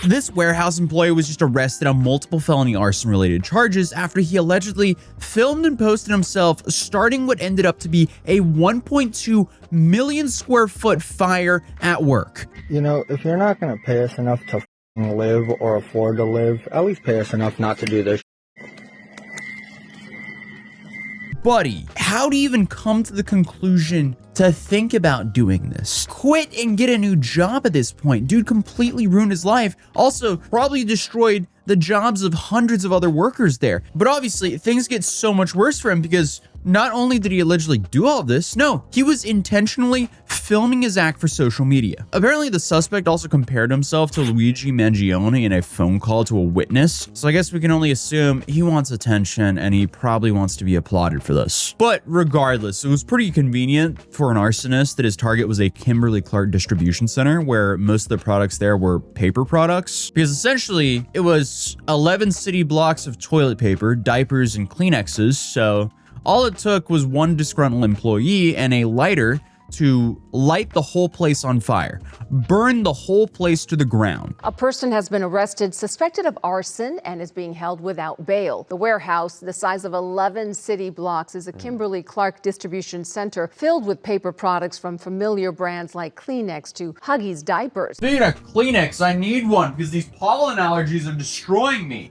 This warehouse employee was just arrested on multiple felony arson related charges after he allegedly filmed and posted himself starting what ended up to be a 1.2 million square foot fire at work. You know, if you're not gonna pay us enough to live or afford to live, at least pay us enough not to do this. Buddy, how do you even come to the conclusion to think about doing this? Quit and get a new job at this point. Dude completely ruined his life. Also, probably destroyed the jobs of hundreds of other workers there. But obviously, things get so much worse for him because not only did he allegedly do all of this, no, he was intentionally filming his act for social media. Apparently, the suspect also compared himself to Luigi Mangione in a phone call to a witness. So I guess we can only assume he wants attention and he probably wants to be applauded for this. But regardless, it was pretty convenient for an arsonist that his target was a Kimberly-Clark distribution center where most of the products there were paper products. Because essentially, it was 11 city blocks of toilet paper, diapers, and Kleenexes, so all it took was one disgruntled employee and a lighter to light the whole place on fire, burn the whole place to the ground. A person has been arrested suspected of arson and is being held without bail. The warehouse, the size of 11 city blocks, is a Kimberly-Clark distribution center filled with paper products from familiar brands like Kleenex to Huggies diapers. Speaking of Kleenex, I need one because these pollen allergies are destroying me.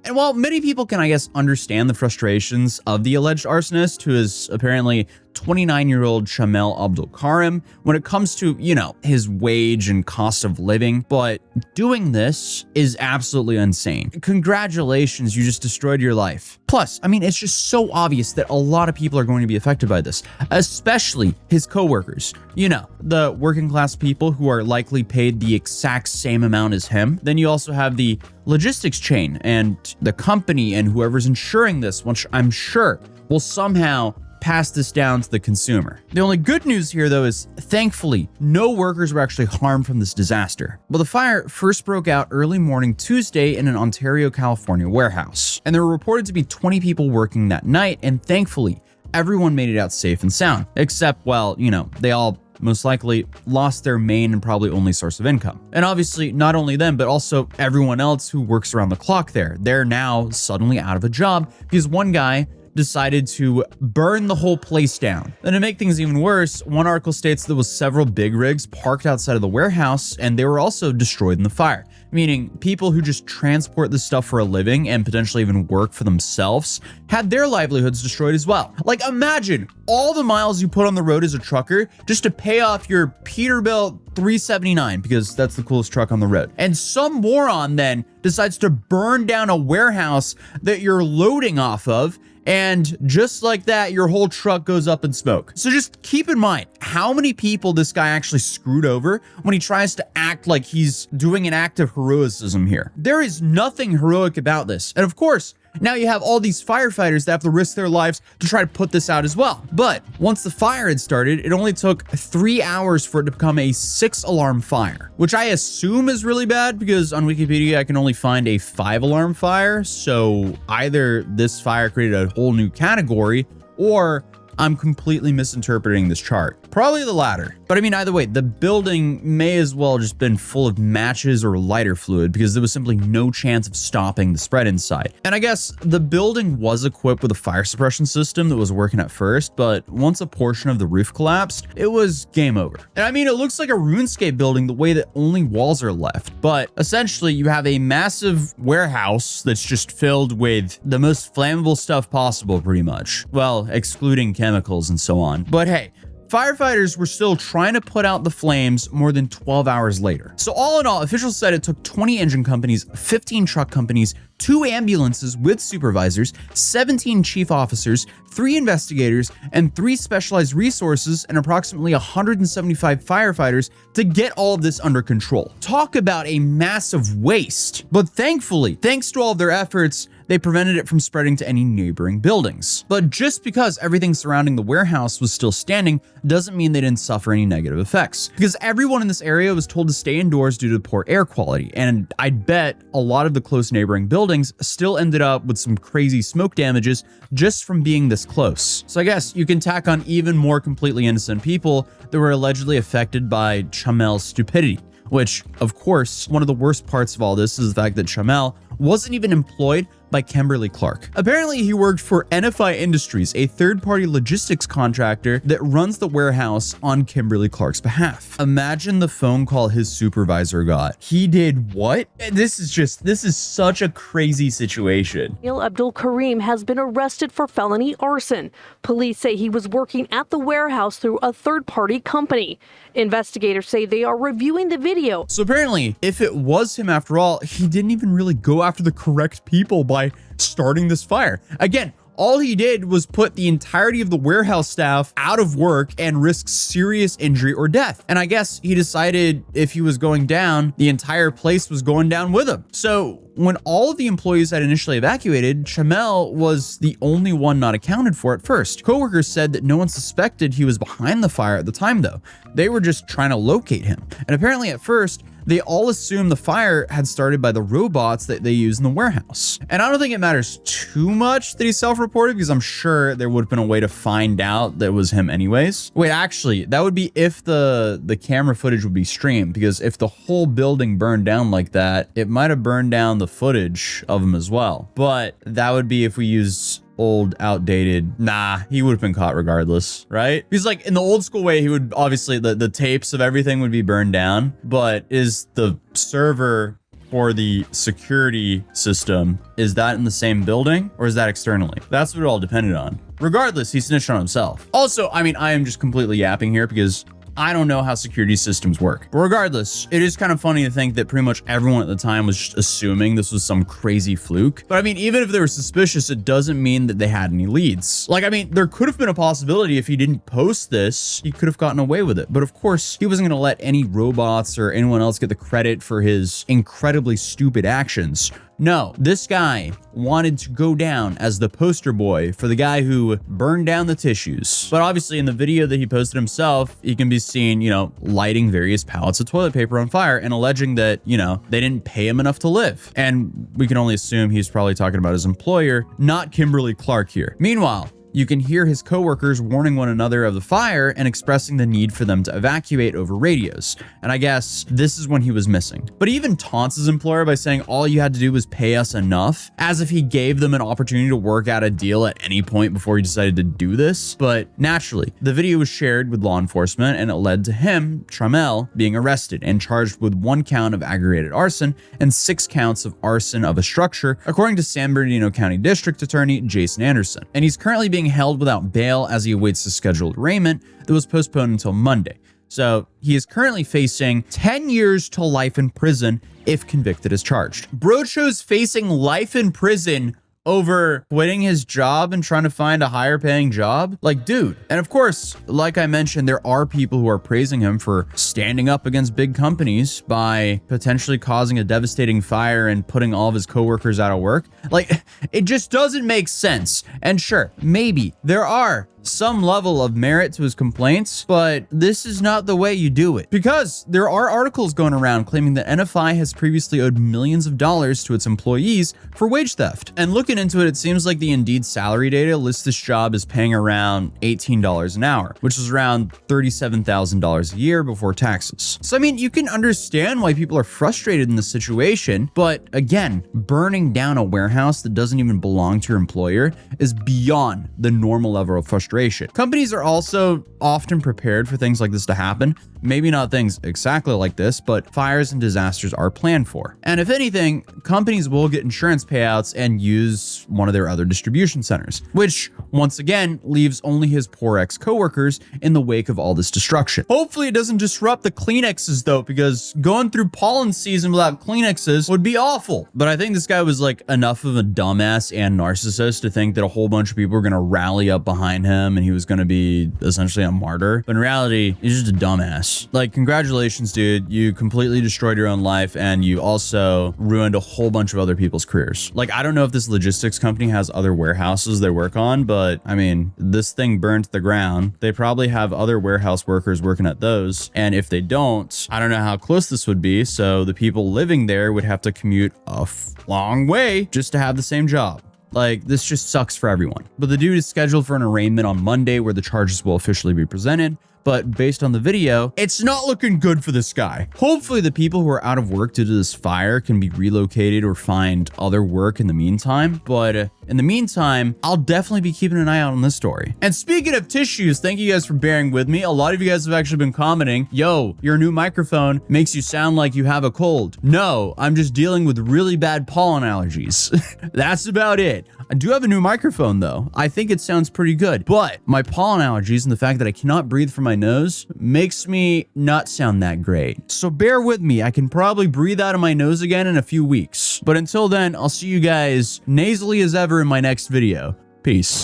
And while many people can, I guess, understand the frustrations of the alleged arsonist, who is apparently 29-year-old Shamel Abdul Karim, when it comes to, you know, his wage and cost of living, but doing this is absolutely insane. Congratulations, you just destroyed your life. Plus, I mean, it's just so obvious that a lot of people are going to be affected by this, especially his coworkers. You know, the working class people who are likely paid the exact same amount as him. Then you also have the logistics chain and the company and whoever's insuring this, which I'm sure will somehow pass this down to the consumer. The only good news here, though, is thankfully no workers were actually harmed from this disaster. But the fire first broke out early morning Tuesday in an Ontario, California warehouse, and there were reported to be 20 people working that night, and thankfully everyone made it out safe and sound, except, well, you know, they all most likely lost their main and probably only source of income. And obviously, not only them, but also everyone else who works around the clock there. They're now suddenly out of a job because one guy decided to burn the whole place down. And to make things even worse, one article states there was several big rigs parked outside of the warehouse and they were also destroyed in the fire. Meaning people who just transport this stuff for a living and potentially even work for themselves had their livelihoods destroyed as well. Like, imagine all the miles you put on the road as a trucker just to pay off your Peterbilt 379 because that's the coolest truck on the road. And some moron then decides to burn down a warehouse that you're loading off of, and just like that, your whole truck goes up in smoke. So just keep in mind how many people this guy actually screwed over when he tries to act like he's doing an act of heroism here. There is nothing heroic about this. And of course, now you have all these firefighters that have to risk their lives to try to put this out as well. But once the fire had started, it only took 3 hours for it to become a 6-alarm fire, which I assume is really bad because on Wikipedia, I can only find a 5-alarm fire. So either this fire created a whole new category or I'm completely misinterpreting this chart. Probably the latter. But I mean, either way, the building may as well just been full of matches or lighter fluid because there was simply no chance of stopping the spread inside. And I guess the building was equipped with a fire suppression system that was working at first, but once a portion of the roof collapsed, it was game over. And I mean, it looks like a RuneScape building the way that only walls are left, but essentially you have a massive warehouse that's just filled with the most flammable stuff possible, pretty much. Well, excluding chemicals and so on. But hey, firefighters were still trying to put out the flames more than 12 hours later. So all in all, officials said it took 20 engine companies, 15 truck companies, 2 ambulances with supervisors, 17 chief officers, 3 investigators, and 3 specialized resources, and approximately 175 firefighters to get all of this under control. Talk about a massive waste. But thankfully, thanks to all of their efforts, they prevented it from spreading to any neighboring buildings. But just because everything surrounding the warehouse was still standing doesn't mean they didn't suffer any negative effects. Because everyone in this area was told to stay indoors due to poor air quality, and I'd bet a lot of the close neighboring buildings still ended up with some crazy smoke damages just from being this close. So I guess you can tack on even more completely innocent people that were allegedly affected by Chamel's stupidity. which, of course, one of the worst parts of all this is the fact that Chamel wasn't even employed by Kimberly Clark. Apparently, he worked for NFI Industries, a third-party logistics contractor that runs the warehouse on Kimberly Clark's behalf. Imagine the phone call his supervisor got. He did what? This is such a crazy situation. Abdul Karim has been arrested for felony arson. Police say he was working at the warehouse through a third-party company. Investigators say they are reviewing the video. So apparently, if it was him after all, he didn't even really go after the correct people by starting this fire. Again, all he did was put the entirety of the warehouse staff out of work and risk serious injury or death. And I guess he decided if he was going down, the entire place was going down with him. So when all of the employees had initially evacuated, Chamel was the only one not accounted for at first. Coworkers said that no one suspected he was behind the fire at the time though. They were just trying to locate him. And apparently at first, they all assumed the fire had started by the robots that they use in the warehouse. And I don't think it matters too much that he self-reported because I'm sure there would have been a way to find out that it was him anyways. Wait, actually, that would be if the camera footage would be streamed, because if the whole building burned down like that, it might have burned down the footage of him as well. But that would be if we use old, outdated. Nah, he would have been caught regardless, right? Because like in the old school way, he would obviously, the tapes of everything would be burned down, but is the server for the security system, is that in the same building or is that externally? That's what it all depended on. Regardless, he snitched on himself. Also, I mean, I am just completely yapping here because I don't know how security systems work. But regardless, it is kind of funny to think that pretty much everyone at the time was just assuming this was some crazy fluke. But I mean, even if they were suspicious, it doesn't mean that they had any leads. Like, I mean, there could have been a possibility if he didn't post this, he could have gotten away with it. But of course, he wasn't gonna let any robots or anyone else get the credit for his incredibly stupid actions. No, this guy wanted to go down as the poster boy for the guy who burned down the tissues. But obviously in the video that he posted himself, he can be seen, you know, lighting various pallets of toilet paper on fire and alleging that, you know, they didn't pay him enough to live. And we can only assume he's probably talking about his employer, not Kimberly Clark here. Meanwhile, you can hear his coworkers warning one another of the fire and expressing the need for them to evacuate over radios. And I guess this is when he was missing. But he even taunts his employer by saying all you had to do was pay us enough, as if he gave them an opportunity to work out a deal at any point before he decided to do this. But naturally, the video was shared with law enforcement and it led to him, Chamel, being arrested and charged with 1 count of aggravated arson and 6 counts of arson of a structure, according to San Bernardino County District Attorney Jason Anderson. And he's currently being held without bail as he awaits the scheduled arraignment that was postponed until Monday. So he is currently facing 10 years to life in prison if convicted as charged. Brocho's facing life in prison over quitting his job and trying to find a higher paying job? Like, dude. And of course, like I mentioned, there are people who are praising him for standing up against big companies by potentially causing a devastating fire and putting all of his coworkers out of work. Like, it just doesn't make sense. And sure, maybe there are some level of merit to his complaints, but this is not the way you do it. Because there are articles going around claiming that NFI has previously owed millions of dollars to its employees for wage theft. And looking into it, it seems like the Indeed salary data lists this job as paying around $18 an hour, which is around $37,000 a year before taxes. So I mean, you can understand why people are frustrated in this situation, but again, burning down a warehouse that doesn't even belong to your employer is beyond the normal level of frustration. Companies are also often prepared for things like this to happen. Maybe not things exactly like this, but fires and disasters are planned for. And if anything, companies will get insurance payouts and use one of their other distribution centers, which once again leaves only his poor ex-coworkers in the wake of all this destruction. Hopefully it doesn't disrupt the Kleenexes though, because going through pollen season without Kleenexes would be awful. But I think this guy was like enough of a dumbass and narcissist to think that a whole bunch of people were going to rally up behind him and he was going to be essentially a martyr. But in reality, he's just a dumbass. Like, congratulations, dude. You completely destroyed your own life and you also ruined a whole bunch of other people's careers. Like, I don't know if this logistics company has other warehouses they work on, but I mean, this thing burned to the ground. They probably have other warehouse workers working at those. And if they don't, I don't know how close this would be. So the people living there would have to commute a long way just to have the same job. Like, this just sucks for everyone. But the dude is scheduled for an arraignment on Monday where the charges will officially be presented. but based on the video, it's not looking good for this guy. Hopefully the people who are out of work due to this fire can be relocated or find other work in the meantime. But in the meantime, I'll definitely be keeping an eye out on this story. And speaking of tissues, thank you guys for bearing with me. A lot of you guys have actually been commenting, yo, your new microphone makes you sound like you have a cold. No, I'm just dealing with really bad pollen allergies. That's about it. I do have a new microphone though. I think it sounds pretty good, but my pollen allergies and the fact that I cannot breathe from my nose makes me not sound that great. So bear with me. I can probably breathe out of my nose again in a few weeks. But until then, I'll see you guys nasally as ever in my next video. Peace.